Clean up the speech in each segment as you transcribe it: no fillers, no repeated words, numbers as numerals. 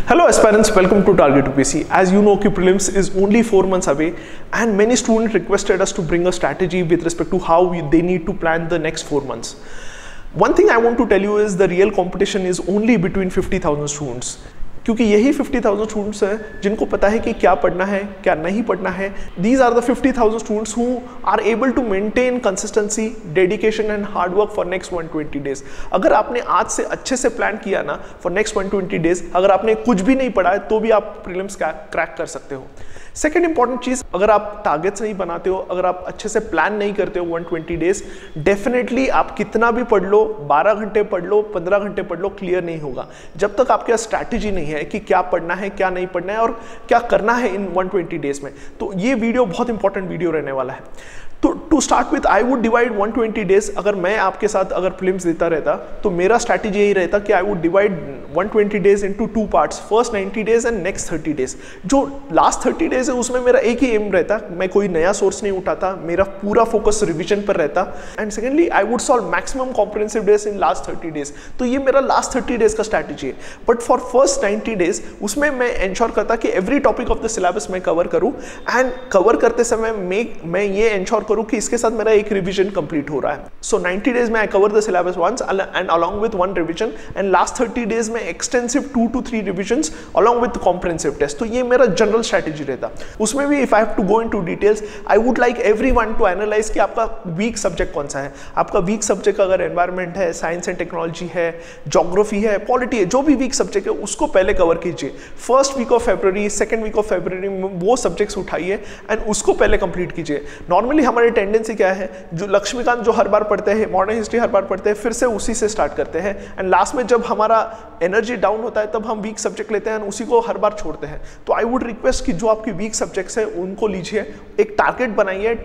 Hello aspirants, welcome to Target UPSC. As you know, prelims is only 4 months away and many students requested us to bring a strategy with respect to how they need to plan the next 4 months. One thing I want to tell you is the real competition is only between 50,000 students. क्योंकि यही 50,000 students हैं जिनको पता है कि क्या पढ़ना है क्या नहीं पढ़ना है. These are the 50,000 students who are able to maintain consistency, dedication and hard work for next 120 days. अगर आपने आज से अच्छे से प्लान किया ना for next 120 days, अगर आपने कुछ भी नहीं पढ़ा है तो भी आप प्रीलिम्स क्रैक कर सकते हो. सेकेंड इंपॉर्टेंट चीज, अगर आप टारगेट्स नहीं बनाते हो, अगर आप अच्छे से प्लान नहीं करते हो 120 डेज, डेफिनेटली आप कितना भी पढ़ लो, 12 घंटे पढ़ लो, 15 घंटे पढ़ लो, क्लियर नहीं होगा जब तक आपके पास स्ट्रैटेजी नहीं है कि क्या पढ़ना है क्या नहीं पढ़ना है और क्या करना है इन 120 डेज में. तो ये वीडियो बहुत इंपॉर्टेंट वीडियो रहने वाला है. तो to start with I would divide 120 days. अगर मैं आपके साथ अगर फिल्म्स देता रहता तो मेरा स्ट्रैटेजी यही रहता कि आई would divide 120 days into 2 parts, first 90 days and next 30 days. जो लास्ट 30 डेज है उसमें मेरा एक ही एम रहता, मैं कोई नया सोर्स नहीं उठाता, मेरा पूरा फोकस रिविजन पर रहता. And secondly I would solve maximum comprehensive days in last 30 days. तो ये मेरा लास्ट 30 डेज का स्ट्रैटेजी है. बट फॉर फर्स्ट 90 डेज उसमें मैं एंश्योर करता कि every topic of the syllabus मैं कवर करूँ एंड कवर करते समय मैं ये एंश्योर करूं कि इसके साथ मेरा एक रिवीजन कंप्लीट हो रहा है. सो 90 डेज में I cover the syllabus once and along with 1 revision and last 30 days में extensive 2 to 3 revisions along with comprehensive test. तो ये मेरा जनरल स्ट्रैटेजी रहता. उसमें भी if I have to go into details, I would like everyone to analyse कि आपका weak subject कौन सा है. आपका वीक सब्जेक्ट अगर एनवायरमेंट है, साइंस एंड टेक्नोलॉजी है, ज्योग्राफी है, पॉलिटी है, जो भी वीक सब्जेक्ट है उसको पहले कवर कीजिए. First week of February, second week of February में वो सब्जेक्ट्स उठाइए एंड उसको पहले कंप्लीट कीजिए. नॉर्मली हमारे टेंडेंसी क्या है, जो लक्ष्मीकांत जो हर बार पढ़ते हैं, मॉडर्न हिस्ट्री हर बार पढ़ते हैं, फिर से उसी से स्टार्ट करते हैं एंड लास्ट में जब हमारा एनर्जी डाउन होता है तब हम वीक सब्जेक्ट लेते हैं एंड उसी को हर बार छोड़ते हैं. तो आई वुड रिक्वेस्ट कि जो आपकी वीक सब्जेक्ट्स है उनको लीजिए, एक टारगेट बनाइए,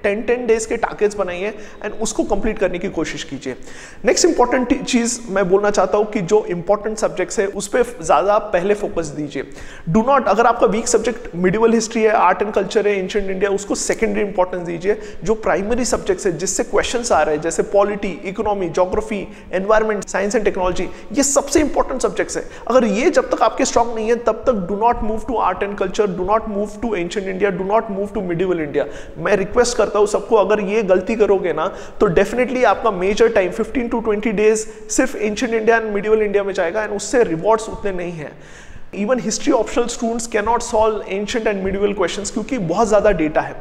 10 डेज के टारगेट्स बनाइए एंड उसको कंप्लीट करने की कोशिश कीजिए. नेक्स्ट इंपॉर्टेंट चीज मैं बोलना चाहता हूं कि जो इंपॉर्टेंट सब्जेक्ट्स है उस पर ज्यादा पहले फोकस दीजिए. डू नॉट, अगर आपका वीक सब्जेक्ट मिडिवल हिस्ट्री है, आर्ट एंड कल्चर है, एंशिएंट इंडिया, उसको सेकेंडरी इंपॉर्टेंस दीजिए. जो प्राइमरी सब्जेक्ट्स है जिससे क्वेश्चंस आ रहे हैं जैसे polity, economy, geography, environment, science and technology, ये सबसे इंपॉर्टेंट सब्जेक्ट्स है. अगर ये जब तक आपके स्ट्रांग नहीं है तब तक do not move to art and culture, do not move to ancient India, do not move to medieval India. मैं रिक्वेस्ट करता हूं सबको, अगर ये गलती करोगे ना तो डेफिनेटली आपका मेजर टाइम 15 to 20 डेज सिर्फ ancient India and medieval India में जाएगा एंड उससे रिवॉर्ड्स उतने नहीं है. Even history optional students can not solve ancient and medieval questions क्योंकि बहुत ज्यादा डेटा है.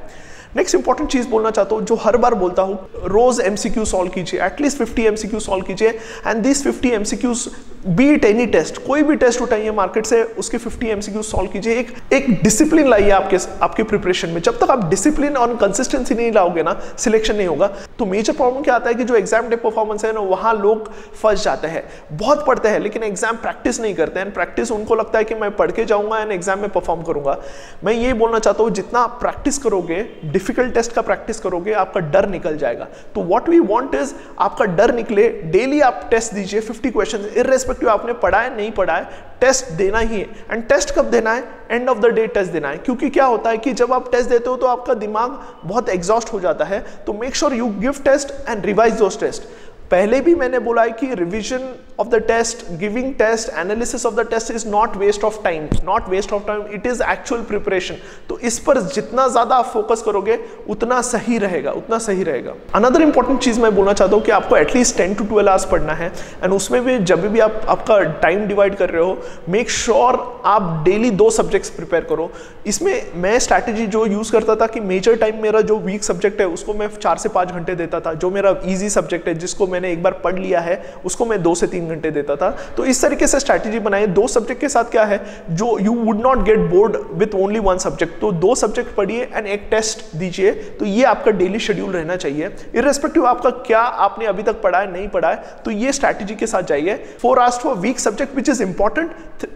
नेक्स्ट इंपॉर्टेंट चीज बोलना चाहता हूं, जो हर बार बोलता हूं, रोज एमसीक्यू सॉल्व कीजिए, एटलीस्ट 50 एमसीक्यू सॉल्व कीजिए and this 50 MCQs be it any test, कोई भी टेस्ट उठाइए मार्केट से, उसके 50 एमसीक्यू सॉल्व कीजिए. एक डिसिप्लिन लाइए आपके प्रिपरेशन में. जब तक आप डिसिप्लिन और कंसिस्टेंसी नहीं लाओगे ना, सिलेक्शन नहीं होगा. तो मेजर प्रॉब्लम क्या आता है कि जो एग्जाम डे परफॉर्मेंस है ना, वहां लोग फंस जाते हैं. बहुत पढ़ते हैं लेकिन एग्जाम प्रैक्टिस नहीं करते हैं. प्रैक्टिस उनको लगता है कि मैं पढ़ के जाऊंगा एंड एग्जाम में परफॉर्म करूंगा. मैं ये बोलना चाहता हूं, जितना प्रैक्टिस करोगे, डिफिकल्ट टेस्ट का प्रैक्टिस करोगे, आपका डर निकल जाएगा. तो व्हाट वी वांट इज आपका डर निकले. डेली आप टेस्ट दीजिए 50 क्वेश्चन, इररेस्पेक्टिव आपने पढ़ा है नहीं पढ़ा है, टेस्ट देना ही है. एंड टेस्ट कब देना है? End of the day test देना है. क्योंकि क्या होता है कि जब आप टेस्ट देते हो तो आपका दिमाग बहुत एग्जॉस्ट हो जाता है. तो make sure you give test and revise those test. पहले भी मैंने बोला है कि revision of the test, giving test, analysis of the test is not waste of time, not waste of time, it is actual preparation. तो इस पर जितना ज्यादा आप फोकस करोगे उतना सही रहेगा, उतना सही रहेगा. अनदर इंपॉर्टेंट चीज मैं बोलना चाहता हूं कि आपको एटलीस्ट 10 to 12 आवर्स पढ़ना है एंड उसमें भी जब भी आप आपका टाइम डिवाइड कर रहे हो, मेक श्योर आप डेली 2 सब्जेक्ट्स प्रिपेयर करो. इसमें मैं स्ट्रैटेजी जो यूज करता था कि मेजर टाइम मेरा जो वीक सब्जेक्ट है उसको मैं 4 से 5 घंटे देता था. जो मेरा ईजी सब्जेक्ट है जिसको मैंने एक बार पढ़ लिया है उसको मैं 2 से 3 घंटे देता था. तो इस तरीके से स्ट्रैटेजी बनाए. 2 सब्जेक्ट के साथ क्या है, जो you would not get bored with only 1 subject. तो 2 सब्जेक्ट पढ़िए एंड एक टेस्ट दीजिए. तो ये आपका डेली शेड्यूल रहना चाहिए, इररेस्पेक्टिव आपका क्या आपने अभी तक पढ़ा है नहीं पढ़ा है. तो ये स्ट्रैटेजी के साथ जाइए. 4 hours for weak subject which is important,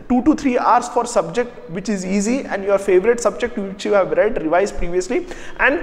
2 to 3 hours for subject which is easy and your favourite subject which you have read, revise previously, and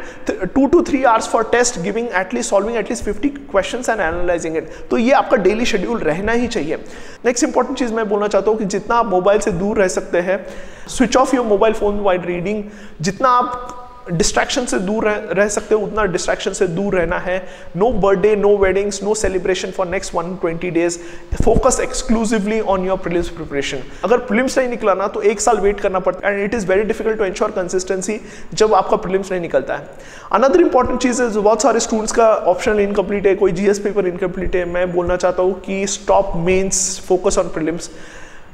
2 to 3 hours for test, giving at least solving at least 50 questions and analysing it. तो ये आपका daily schedule रहना ही चाहिए. Next important चीज मैं बोलना चाहता हूं कि जितना आप मोबाइल से दूर रह सकते हैं, switch off your mobile phone while reading. जितना आप डिस्ट्रैक्शन से दूर रह सकते हो उतना डिस्ट्रैक्शन से दूर रहना है। No birthday, no weddings, no celebration for next 120 days. Focus exclusively on your prelims preparation. अगर प्रीलिम्स नहीं निकला ना तो 1 साल वेट करना पड़ता है, and it is very difficult to ensure consistency जब आपका प्रीलिम्स नहीं निकलता है। अनदर इंपॉर्टेंट चीज है, बहुत सारे स्टूडेंट्स का ऑप्शनल इनकम्प्लीट है, कोई जीएस पेपर इनकम्प्लीट है। मैं बोलना चाहता हूँ कि stop mains, focus on prelims.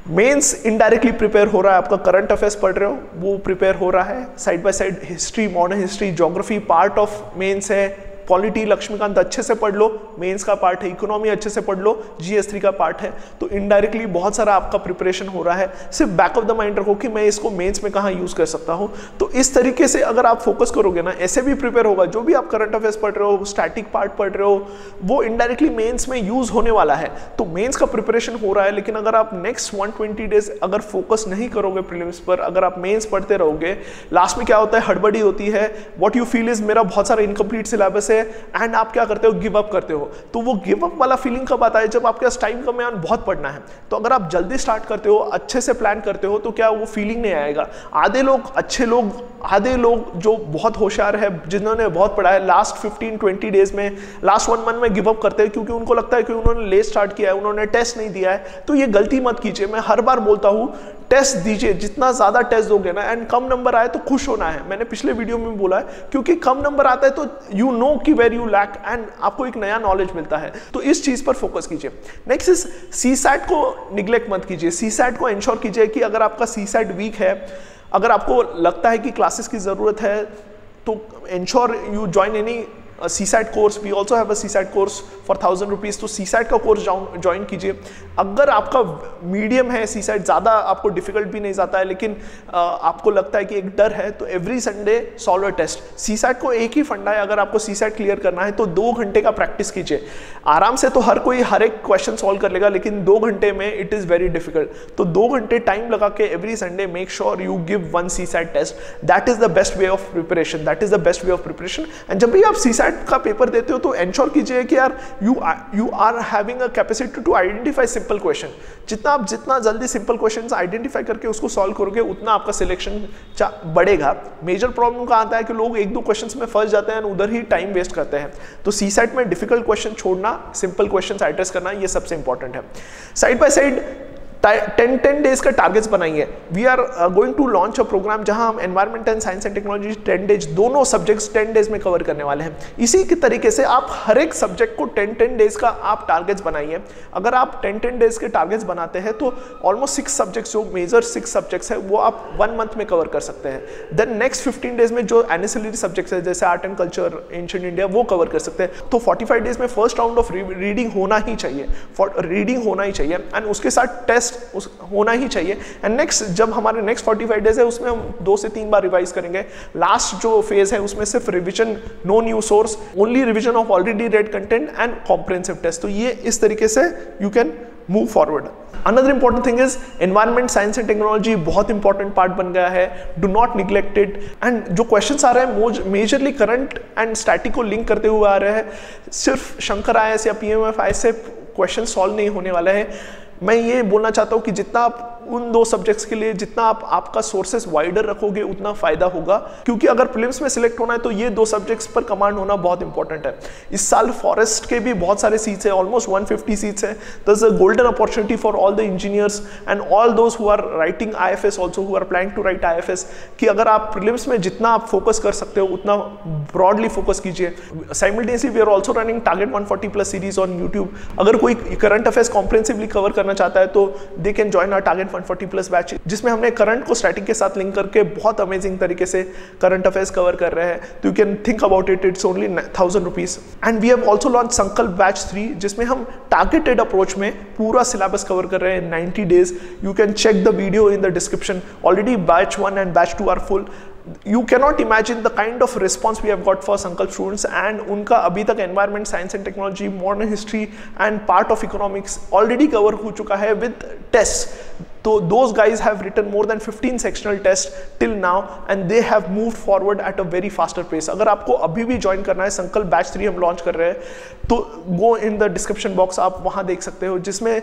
Mains indirectly prepare हो रहा है, आपका करंट अफेयर्स पढ़ रहे हो वो प्रिपेयर हो रहा है, side by side history, modern history, geography part of mains है, पॉलिटी लक्ष्मीकांत अच्छे से पढ़ लो, मेंस का पार्ट है, इकोनॉमी अच्छे से पढ़ लो, जीएस3 का पार्ट है। तो इनडायरेक्टली बहुत सारा आपका प्रिपरेशन हो रहा है। सिर्फ बैक ऑफ द माइंड रखो कि मैं इसको मेंस में कहाँ यूज कर सकता हूँ। तो इस तरीके से अगर आप फोकस करोगे ना, ऐसे भी प्रिपेयर होगा, जो भी आप करंट अफेयर्स पढ़ रहे हो, स्टैटिक पार्ट पढ़ रहे हो, वो इनडायरेक्टली मेंस में यूज होने वाला है। तो मेंस का प्रिपरेशन हो रहा है, लेकिन अगर आप नेक्स्ट 120 डेज अगर फोकस नहीं करोगे प्रीलिम्स पर, अगर आप मेंस पढ़ते रहोगे, लास्ट में क्या होता है, हड़बड़ी होती है। व्हाट यू फील इज मेरा बहुत सारा इनकम्प्लीट सिलेबस है, एंड आप क्या करते हो, गिव अप करते हो। तो वो गिव अप वाला फीलिंग कब आता है, जब आपके पास टाइम कम है और बहुत पढ़ना है। तो अगर आप जल्दी स्टार्ट करते हो, अच्छे से प्लान करते हो, तो क्या वो फीलिंग नहीं आएगा। आधे लोग अच्छे लोग, आधे लोग जो बहुत होशियार है, जिन्होंने बहुत पढ़ा है, लास्ट 15-20 डेज में, लास्ट 1 मंथ में गिव अप करते हैं, क्योंकि उनको लगता है कि उन्होंने लेट स्टार्ट किया है, उन्होंने टेस्ट नहीं दिया है। तो ये गलती मत कीजिए। मैं हर बार बोलता हूँ, टेस्ट दीजिए, जितना ज्यादा टेस्ट दोगे ना, एंड कम नंबर आए तो खुश होना है। मैंने पिछले वीडियो में बोला है, क्योंकि कम नंबर आता है तो यू नो कि वेयर यू लैक, एंड आपको एक नया नॉलेज मिलता है। तो इस चीज पर फोकस कीजिए। नेक्स्ट इज सीसैट को निग्लेक्ट मत कीजिए। सीसैट को इंश्योर कीजिए कि अगर आपका सीसैट वीक है, अगर आपको लगता है कि क्लासेस की जरूरत है, तो ensure you join any CSAT course. We also have a CSAT course for 1000 rupees. तो सीसैट का कोर्स ज्वाइन कीजिए। अगर आपका मीडियम है सीसैट, ज़्यादा आपको डिफिकल्ट भी नहीं जाता है, लेकिन आपको लगता है कि एक डर है, तो every Sunday solve a test. CSAT को एक ही फंडा है, अगर आपको सीसैट क्लियर करना है तो 2 घंटे का प्रैक्टिस कीजिए। आराम से तो हर कोई हर एक क्वेश्चन सॉल्व कर लेगा, लेकिन 2 घंटे में इट इज़ वेरी डिफिकल्ट। तो 2 घंटे टाइम लगा के every Sunday make sure you give 1 CSAT test. That is the best way of preparation, that is the best way of preparation. And जब भी आप सीसैट का पेपर देते हो तो एंश्योर कीजिए कि यार you are having a capacity to identify simple question. जितना जल्दी सिंपल क्वेश्चंस आइडेंटिफाई करके उसको सॉल्व करोगे, उतना आपका सिलेक्शन बढ़ेगा। मेजर प्रॉब्लम का आता है कि लोग 1-2 क्वेश्चंस में फंस जाते हैं और उधर ही टाइम वेस्ट करते हैं। तो सीसैट में डिफिकल्ट क्वेश्चन छोड़ना, सिंपल क्वेश्चंस एड्रेस करना, ये सबसे इंपॉर्टेंट है। साइड बाय साइड 10 डेज का टारगेट्स बनाइए। We are going to launch a programme जहां हम environment and science and technology 10 days, दोनों सब्जेक्ट्स 10 डेज में कवर करने वाले हैं। इसी के तरीके से आप हर एक सब्जेक्ट को 10 डेज का आप टारगेट्स बनाइए। अगर आप 10 डेज के टारगेट्स बनाते हैं तो ऑलमोस्ट 6 सब्जेक्ट्स, जो मेजर 6 सब्जेक्ट्स है, वो आप 1 मंथ में कवर कर सकते हैं। देन नेक्स्ट 15 डेज में जो एनेसिलरी सब्जेक्ट्स है, जैसे art and culture, ancient India, वो कवर कर सकते हैं। तो 45 डेज में फर्स्ट राउंड ऑफ रीडिंग होना ही चाहिए, रीडिंग होना ही चाहिए, एंड उसके साथ टेस्ट होना ही चाहिए। एंड नेक्स्ट, जब हमारे नेक्स्ट 45 डेज है, उसमें हम 2 से 3 बार रिवाइज करेंगे। लास्ट जो फेज है उसमें सिर्फ revision, no new source, only revision of already read content and comprehensive test. तो ये इस तरीके से you can move forward. Another important thing is environment, science and technology बहुत इंपॉर्टेंट पार्ट बन गया है। Do not neglect it. And जो क्वेश्चंस आ रहे हैं मेजरली करंट एंड स्टैटिक को लिंक करते हुए आ रहे हैं। सिर्फ शंकर आईएएस या पीएमएफआई से क्वेश्चन सॉल्व नहीं होने वाला है। मैं ये बोलना चाहता हूँ कि जितना आप उन 2 सब्जेक्ट्स के लिए, जितना आप आपका सोर्सेस वाइडर रखोगे, उतना फायदा होगा। क्योंकि अगर प्रीलिम्स में सिलेक्ट होना है तो ये 2 सब्जेक्ट्स पर कमांड होना बहुत इंपॉर्टेंट है। इस साल फॉरेस्ट के भी बहुत सारे सीट्स है, ऑलमोस्ट 150 सीट्स है। This a golden opportunity for all the engineers and all those who are writing IFS, also who are planning to write IFS, कि अगर आप प्रीलिम्स में जितना आप फोकस कर सकते हो उतना ब्रॉडली फोकस कीजिए। Simultaneously we are also running target 140+ series on YouTube. अगर कोई करंट अफेयर्स कॉम्प्रिहेंसिवली कवर करना चाहता है तो they can join our target 140+ batch, जिसमें हमने करंट को स्टैटिक के साथ लिंक करके बहुत अमेजिंग तरीके से करंट अफेयर्स कवर कर रहे हैं। तो you can think about it, it's only 1000 rupees. And we have also launch Sankalp batch 3, जिसमें हम टारगेटेड अप्रोच में पूरा सिलेबस कवर कर रहे हैं 90 days. You can check the video in the description. Already batch 1 and batch 2 are full. You cannot imagine the kind of response we have got for Sankalp students, and उनका अभी तक environment, science and technology, modern history and part of economics already cover हो चुका है with tests. तो those guys have written more than 15 sectional tests till now and they have moved forward at a very faster pace. अगर आपको अभी भी join करना है, संकल्प बैच 3 हम लॉन्च कर रहे हैं, तो go in the description box, आप वहाँ देख सकते हो, जिसमें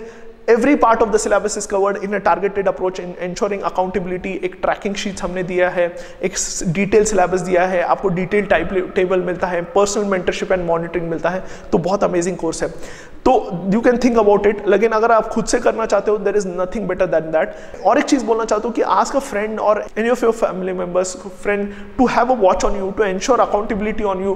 every part of the syllabus is covered in a targeted approach in ensuring accountability. एक ट्रैकिंग शीट हमने दिया है, एक डिटेल सिलेबस दिया है, आपको डिटेल टेबल मिलता है, पर्सनल मेंटरशिप एंड मॉनिटरिंग मिलता है। तो बहुत अमेजिंग कोर्स है, तो you can think about it. लेकिन अगर आप खुद से करना चाहते हो, there is nothing better than that. और एक चीज बोलना चाहता हूँ कि आस्क अ फ्रेंड और any of your family members, friend, to have a watch on you, to ensure accountability on you,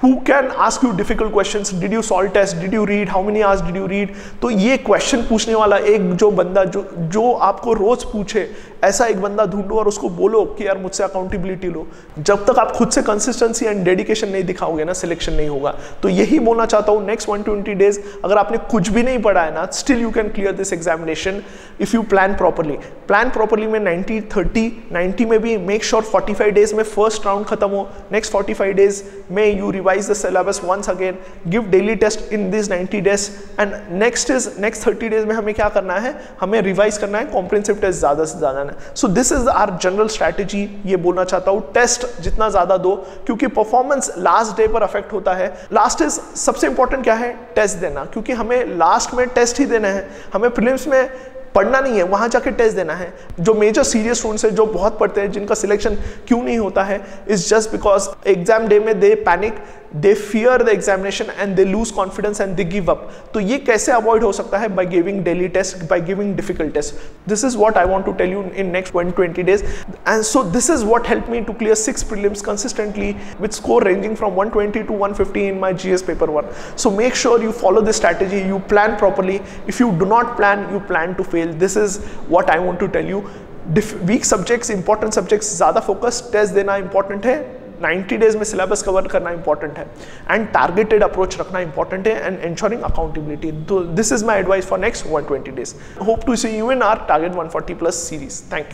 who can ask you difficult questions. Did you solve test? Did you read? How many hours did you read? तो ये question पूछने वाला एक जो बंदा जो आपको रोज पूछे, ऐसा एक बंदा ढूंढो और उसको बोलो कि यार मुझसे अकाउंटेबिलिटी लो। जब तक आप खुद से कंसिस्टेंसी एंड डेडिकेशन नहीं दिखाओगे ना, सिलेक्शन नहीं होगा। तो यही बोलना चाहता हूँ, नेक्स्ट 120 डेज अगर आपने कुछ भी नहीं पढ़ा है ना, still you can clear this examination if you plan properly. Plan properly में 90-30-90 में भी मेक श्योर 45 डेज में फर्स्ट राउंड खत्म हो। नेक्स्ट 45 डेज में you revise the syllabus once again, give daily test in this 90 days and next 30 days में हमें क्या करना है, हमें रिवाइज करना है, कॉम्प्रिहेंसिव टेस्ट ज्यादा से ज्यादा। So this is our general strategy. ये बोलना चाहता हूँ, टेस्ट जितना ज्यादा दो, क्योंकि परफॉर्मेंस लास्ट डे पर अफेक्ट होता है। लास्ट इज सबसे इंपॉर्टेंट क्या है, टेस्ट देना, क्योंकि हमें लास्ट में टेस्ट ही देना है, हमें प्रीलिम्स में पढ़ना नहीं है, वहां जाके टेस्ट देना है। जो मेजर सीरियस स्टूडेंट्स हैं, जो बहुत पढ़ते हैं, जिनका सिलेक्शन क्यों नहीं होता है, is just because exam day में they panic, they fear the examination and they lose confidence and they give up. तो ये कैसे अवॉइड हो सकता है, by giving daily test, by giving difficult test. This is what I want to tell you in next 120 days and so this is what help me to clear 6 prelims consistently with score ranging from 120 to 150 in my GS paper 1. So make sure you follow this strategy, you plan properly. If you do not plan, you plan to fail. This is what I want to tell you. Weak subjects, important subjects ज़्यादा focus, test देना important है, 90 days में syllabus cover करना important है and targeted approach रखना important है and ensuring accountability. तो this is my advice for next 120 days. Hope to see you in our target 140+ series. Thank you.